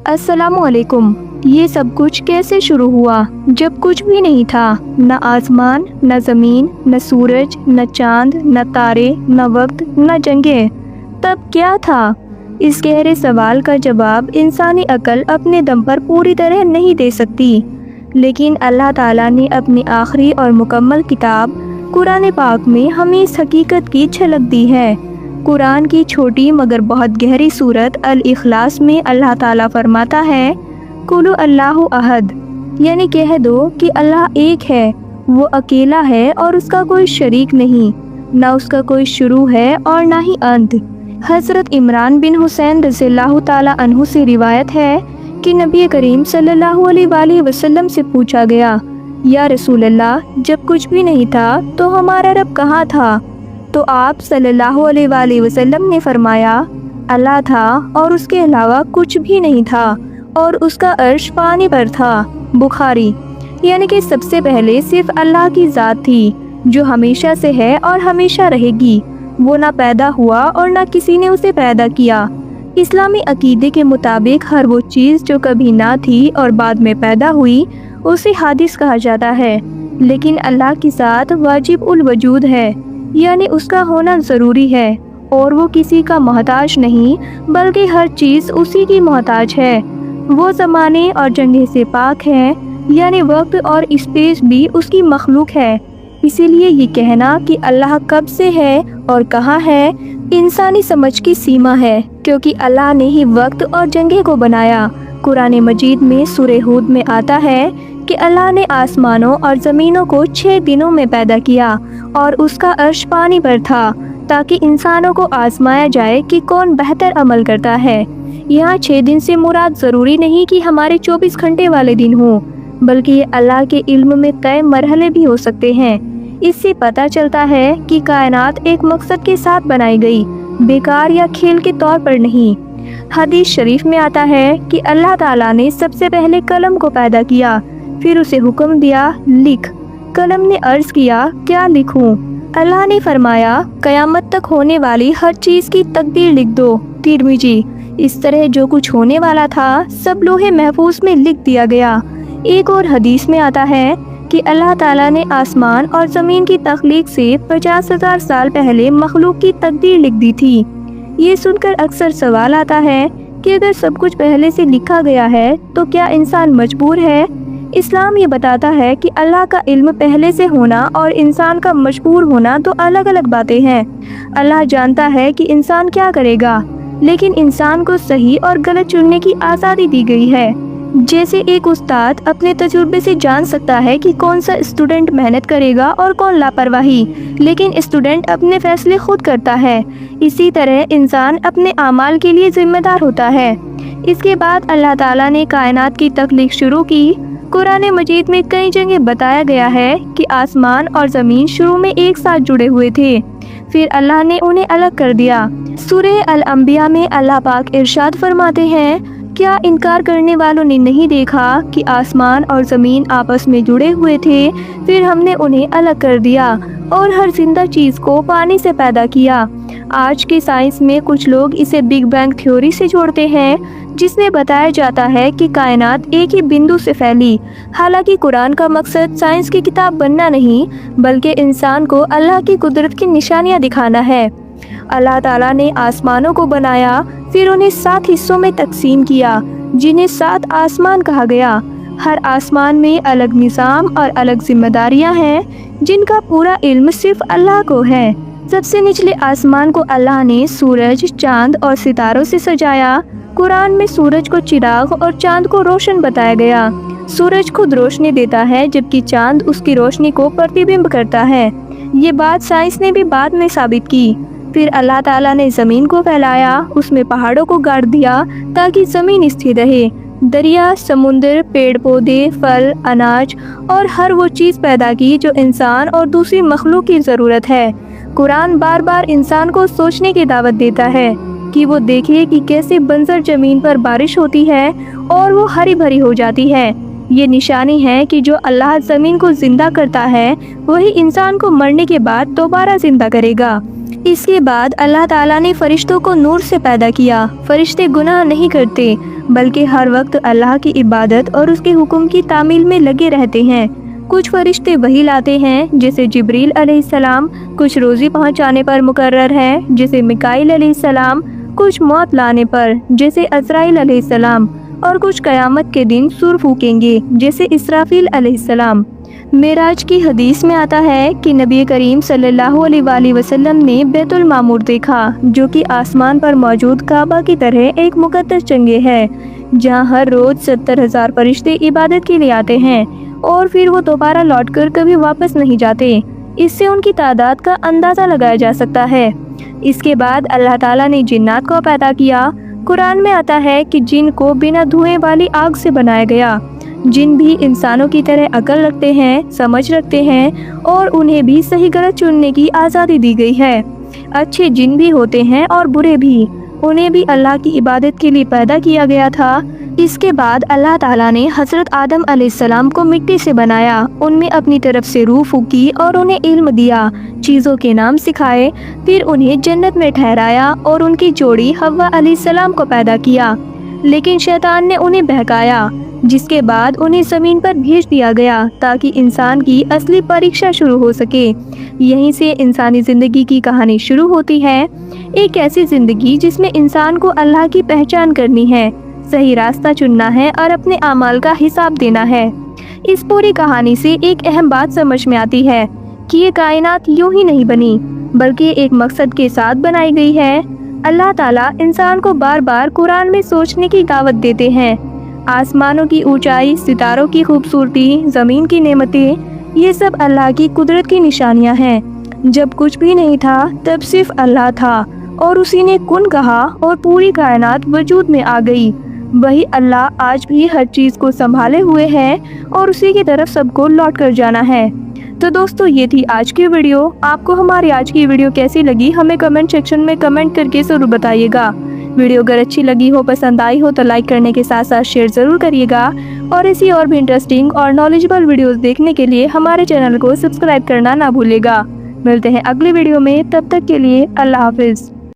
अस्सलामु अलैकुम। ये सब कुछ कैसे शुरू हुआ जब कुछ भी नहीं था, न आसमान, न ज़मीन, न सूरज, न चांद, न तारे, न वक्त, न जंगें। तब क्या था? इस गहरे सवाल का जवाब इंसानी अक्ल अपने दम पर पूरी तरह नहीं दे सकती, लेकिन अल्लाह ताला ने अपनी आखिरी और मुकम्मल किताब कुरान पाक में हमें इस हकीकत की झलक दी है। कुरान की छोटी मगर बहुत गहरी सूरत अल इखलास में अल्लाह ताला फरमाता है, कुलु अल्लाहु अहद, यानी कह दो कि अल्लाह एक है, वो अकेला है और उसका कोई शरीक नहीं, ना उसका कोई शुरू है और ना ही अंत। हज़रत इमरान बिन हुसैन रज़ियल्लाहु ताला अन्हु से रिवायत है कि नबी करीम सल्लल्लाहु अलैहि वसल्लम से पूछा गया, या रसूल अल्लाह, जब कुछ भी नहीं था तो हमारा रब कहाँ था? तो आप सल्लल्लाहु अलैहि वसल्लम ने फरमाया, अल्लाह था और उसके अलावा कुछ भी नहीं था और उसका अर्श पानी पर था। बुखारी। यानी कि सबसे पहले सिर्फ अल्लाह की ज़ात थी जो हमेशा से है और हमेशा रहेगी। वो ना पैदा हुआ और ना किसी ने उसे पैदा किया। इस्लामी अकीदे के मुताबिक हर वो चीज़ जो कभी ना थी और बाद में पैदा हुई उसे हादिस कहा जाता है, लेकिन अल्लाह की ज़ात वाजिब उल वजूद है, यानी उसका होना ज़रूरी है और वो किसी का मोहताज नहीं बल्कि हर चीज़ उसी की मोहताज है। वो ज़माने और जगह से पाक है, यानी वक्त और स्पेस भी उसकी मखलूक है। इसीलिए ये कहना कि अल्लाह कब से है और कहाँ है इंसानी समझ की सीमा है, क्योंकि अल्लाह ने ही वक्त और जगह को बनाया। कुरान मजीद में सूरह हूद में आता है कि अल्लाह ने आसमानों और ज़मीनों को 6 दिनों में पैदा किया और उसका अर्श पानी पर था, ताकि इंसानों को आजमाया जाए कि कौन बेहतर अमल करता है। यहाँ 6 दिन से मुराद ज़रूरी नहीं कि हमारे 24 घंटे वाले दिन हों, बल्कि ये अल्लाह के इल्म में तय मरहले भी हो सकते हैं। इससे पता चलता है कि कायनात एक मकसद के साथ बनाई गई, बेकार या खेल के तौर पर नहीं। हदीस शरीफ में आता है कि अल्लाह ताला ने सबसे पहले कलम को पैदा किया, फिर उसे हुक्म दिया, लिख। कलम ने अर्ज़ किया, क्या लिखूं? अल्लाह ने फरमाया, क़यामत तक होने वाली हर चीज़ की तकदीर लिख दो। तिरमिजी। इस तरह जो कुछ होने वाला था सब लोहे महफूज में लिख दिया गया। एक और हदीस में आता है कि अल्लाह ताला ने आसमान और ज़मीन की तख्लीक से 50,000 साल पहले मखलूक की तकदीर लिख दी थी। ये सुनकर अक्सर सवाल आता है कि अगर सब कुछ पहले से लिखा गया है तो क्या इंसान मजबूर है? इस्लाम ये बताता है कि अल्लाह का इल्म पहले से होना और इंसान का मजबूर होना तो अलग अलग बातें हैं। अल्लाह जानता है कि इंसान क्या करेगा, लेकिन इंसान को सही और गलत चुनने की आज़ादी दी गई है। जैसे एक उस्ताद अपने तजुर्बे से जान सकता है कि कौन सा स्टूडेंट मेहनत करेगा और कौन लापरवाही, लेकिन स्टूडेंट अपने फैसले खुद करता है। इसी तरह इंसान अपने आमाल के लिए जिम्मेदार होता है। इसके बाद अल्लाह ताला ने कायनात की तख्लीक शुरू की। कुरान मजीद में कई जगह बताया गया है कि आसमान और ज़मीन शुरू में एक साथ जुड़े हुए थे, फिर अल्लाह ने उन्हें अलग कर दिया। सूरह अल अंबिया में अल्लाह पाक इरशाद फरमाते हैं, क्या इनकार करने वालों ने नहीं देखा कि आसमान और ज़मीन आपस में जुड़े हुए थे, फिर हमने उन्हें अलग कर दिया और हर जिंदा चीज़ को पानी से पैदा किया। आज के साइंस में कुछ लोग इसे बिग बैंग थ्योरी से जोड़ते हैं, जिसमें बताया जाता है कि कायनात एक ही बिंदु से फैली। हालांकि कुरान का मकसद साइंस की किताब बनना नहीं, बल्कि इंसान को अल्लाह की कुदरत की निशानियाँ दिखाना है। अल्लाह ताला ने आसमानों को बनाया, फिर उन्हें 7 हिस्सों में तकसीम किया, जिन्हें 7 आसमान कहा गया। हर आसमान में अलग निज़ाम और अलग जिम्मेदारियां हैं, जिनका पूरा इल्म सिर्फ अल्लाह को है। सबसे निचले आसमान को अल्लाह ने सूरज, चांद और सितारों से सजाया। कुरान में सूरज को चिराग और चांद को रोशन बताया गया। सूरज खुद रोशनी देता है, जबकि चांद उसकी रोशनी को प्रतिबिंब करता है। ये बात साइंस ने भी बाद में साबित की। फिर अल्लाह ताला ने ज़मीन को फैलाया, उसमें पहाड़ों को गाड़ दिया ताकि ज़मीन स्थिर रहे। दरिया, समुंदर, पेड़ पौधे, फल, अनाज और हर वो चीज़ पैदा की जो इंसान और दूसरी मखलूक की ज़रूरत है। कुरान बार बार इंसान को सोचने की दावत देता है कि वो देखे कि कैसे बंजर ज़मीन पर बारिश होती है और वो हरी भरी हो जाती है। ये निशानी है कि जो अल्लाह ज़मीन को ज़िंदा करता है वही इंसान को मरने के बाद दोबारा ज़िंदा करेगा। اس کے بعد اللہ تعالیٰ نے فرشتوں کو نور سے پیدا کیا۔ فرشتے گناہ نہیں کرتے بلکہ ہر وقت اللہ کی عبادت اور اس کے حکم کی تعمیل میں لگے رہتے ہیں۔ کچھ فرشتے وحی لاتے ہیں جیسے جبریل علیہ السلام، کچھ روزی پہنچانے پر مقرر ہیں جیسے میکائیل علیہ السلام، کچھ موت لانے پر جیسے عزرائیل علیہ السلام، اور کچھ قیامت کے دن سور پھونکیں گے جیسے اسرافیل علیہ السلام۔ معراج کی حدیث میں آتا ہے کہ نبی کریم صلی اللہ علیہ وآلہ وسلم نے بیت المعمور دیکھا، جو کہ آسمان پر موجود کعبہ کی طرح ایک مقدس جگہ ہے، جہاں ہر روز 70,000 فرشتے عبادت کے لیے آتے ہیں اور پھر وہ دوبارہ لوٹ کر کبھی واپس نہیں جاتے۔ اس سے ان کی تعداد کا اندازہ لگایا جا سکتا ہے۔ اس کے بعد اللہ تعالیٰ نے جنات کو پیدا کیا۔ قرآن میں آتا ہے کہ جن کو بنا دھوئے والی آگ سے بنایا گیا۔ جن بھی انسانوں کی طرح عقل رکھتے ہیں، سمجھ رکھتے ہیں، اور انہیں بھی صحیح غلط چننے کی آزادی دی گئی ہے۔ اچھے جن بھی ہوتے ہیں اور برے بھی، انہیں بھی اللہ کی عبادت کے لیے پیدا کیا گیا تھا۔ اس کے بعد اللہ تعالیٰ نے حضرت آدم علیہ السلام کو مٹی سے بنایا، ان میں اپنی طرف سے روح پھونکی اور انہیں علم دیا، چیزوں کے نام سکھائے، پھر انہیں جنت میں ٹھہرایا اور ان کی جوڑی حوا علیہ السلام کو پیدا کیا۔ لیکن شیطان نے انہیں بہکایا، جس کے بعد انہیں زمین پر بھیج دیا گیا تاکہ انسان کی اصلی پریکشا شروع ہو سکے۔ یہیں سے انسانی زندگی کی کہانی شروع ہوتی ہے، ایک ایسی زندگی جس میں انسان کو اللہ کی پہچان کرنی ہے، صحیح راستہ چننا ہے اور اپنے اعمال کا حساب دینا ہے۔ اس پوری کہانی سے ایک اہم بات سمجھ میں آتی ہے کہ یہ کائنات یوں ہی نہیں بنی بلکہ ایک مقصد کے ساتھ بنائی گئی ہے۔ اللہ تعالیٰ انسان کو بار بار قرآن میں سوچنے کی دعوت دیتے ہیں۔ آسمانوں کی اونچائی، ستاروں کی خوبصورتی، زمین کی نعمتیں، یہ سب اللہ کی قدرت کی نشانیاں ہیں۔ جب کچھ بھی نہیں تھا تب صرف اللہ تھا اور اسی نے کن کہا اور پوری کائنات وجود میں آ گئی۔ وہی اللہ آج بھی ہر چیز کو سنبھالے ہوئے ہے اور اسی کی طرف سب کو لوٹ کر جانا ہے۔ تو دوستو، یہ تھی آج کی ویڈیو۔ آپ کو ہماری آج کی ویڈیو کیسی لگی ہمیں کمنٹ سیکشن میں کمنٹ کر کے ضرور بتائیے گا۔ ویڈیو اگر اچھی لگی ہو، پسند آئی ہو تو لائک کرنے کے ساتھ ساتھ شیئر ضرور کریے گا، اور ایسی اور بھی انٹرسٹنگ اور نالجبل ویڈیوز دیکھنے کے لیے ہمارے چینل کو سبسکرائب کرنا نہ بھولے گا۔ ملتے ہیں اگلی ویڈیو میں، تب تک کے لیے اللہ حافظ۔